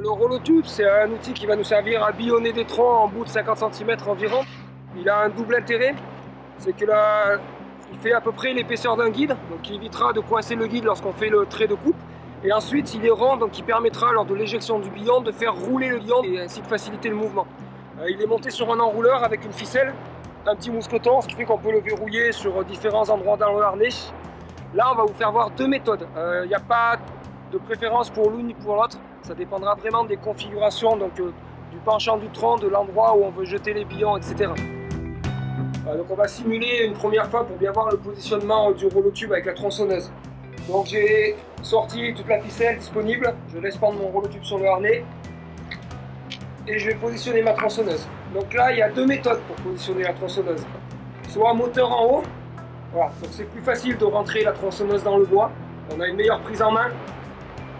Le rolotube, c'est un outil qui va nous servir à billonner des troncs en bout de 50 cm environ. Il a un double intérêt, c'est que là, il fait à peu près l'épaisseur d'un guide, donc il évitera de coincer le guide lorsqu'on fait le trait de coupe. Et ensuite, il est rond, donc il permettra lors de l'éjection du billon de faire rouler le billon et ainsi de faciliter le mouvement. Il est monté sur un enrouleur avec une ficelle, un petit mousqueton, ce qui fait qu'on peut le verrouiller sur différents endroits dans le harnais. Là, on va vous faire voir deux méthodes. Il n'y a pas de préférence pour l'une ni pour l'autre. Ça dépendra vraiment des configurations, donc du penchant du tronc, de l'endroit où on veut jeter les billons, etc. Donc on va simuler une première fois pour bien voir le positionnement du rolotube avec la tronçonneuse. Donc j'ai sorti toute la ficelle disponible, je laisse pendre mon rolotube sur le harnais et je vais positionner ma tronçonneuse. Donc là il y a deux méthodes pour positionner la tronçonneuse. Soit moteur en haut, voilà, donc c'est plus facile de rentrer la tronçonneuse dans le bois, on a une meilleure prise en main.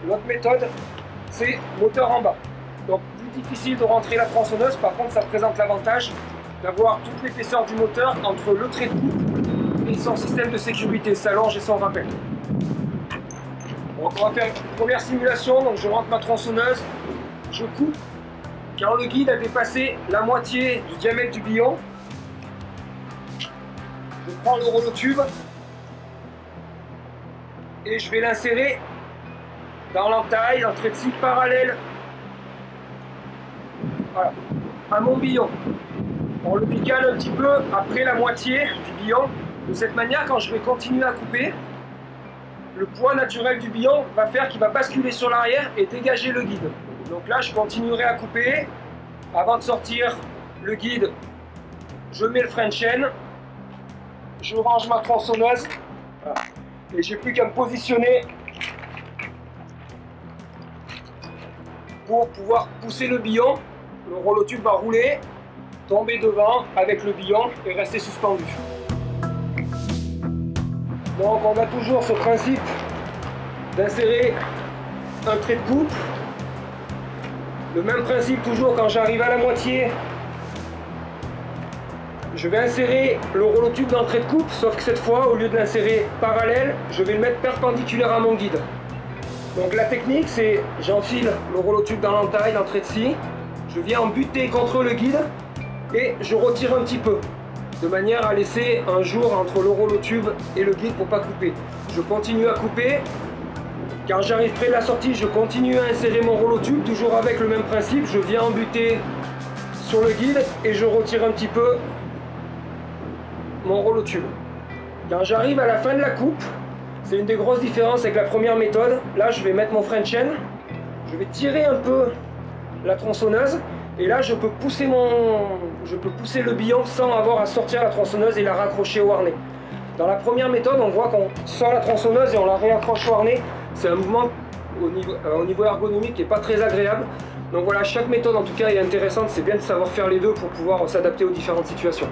L'autre méthode, c'est moteur en bas. Donc plus difficile de rentrer la tronçonneuse, par contre ça présente l'avantage d'avoir toute l'épaisseur du moteur entre le trait de coupe et son système de sécurité, sa longe et son rappel. Donc on va faire une première simulation, donc je rentre ma tronçonneuse, je coupe. Quand le guide a dépassé la moitié du diamètre du billon, je prends le rolotube et je vais l'insérer dans l'entaille, en trait de scie parallèle, voilà, à mon billon. On le décale un petit peu après la moitié du billon. De cette manière, quand je vais continuer à couper, le poids naturel du billon va faire qu'il va basculer sur l'arrière et dégager le guide. Donc là, je continuerai à couper. Avant de sortir le guide, je mets le frein de chaîne, je range ma tronçonneuse, voilà. Et j'ai plus qu'à me positionner pour pouvoir pousser le billon. Le rolotube va rouler, tomber devant avec le billon et rester suspendu. Donc on a toujours ce principe d'insérer un trait de coupe. Le même principe toujours quand j'arrive à la moitié. Je vais insérer le rolotube dans le trait de coupe, sauf que cette fois, au lieu de l'insérer parallèle, je vais le mettre perpendiculaire à mon guide. Donc la technique, c'est j'enfile le rolotube dans l'entaille, dans le trait de scie, je viens en buter contre le guide et je retire un petit peu, de manière à laisser un jour entre le rolotube et le guide pour pas couper. Je continue à couper. Quand j'arrive près de la sortie, je continue à insérer mon rolotube, toujours avec le même principe. Je viens en buter sur le guide et je retire un petit peu mon rolotube. Quand j'arrive à la fin de la coupe, c'est une des grosses différences avec la première méthode. Là, je vais mettre mon frein de chaîne, je vais tirer un peu la tronçonneuse et là, je peux pousser le billon sans avoir à sortir la tronçonneuse et la raccrocher au harnais. Dans la première méthode, on voit qu'on sort la tronçonneuse et on la réaccroche au harnais. C'est un mouvement au niveau ergonomique qui n'est pas très agréable. Donc voilà, chaque méthode en tout cas est intéressante. C'est bien de savoir faire les deux pour pouvoir s'adapter aux différentes situations.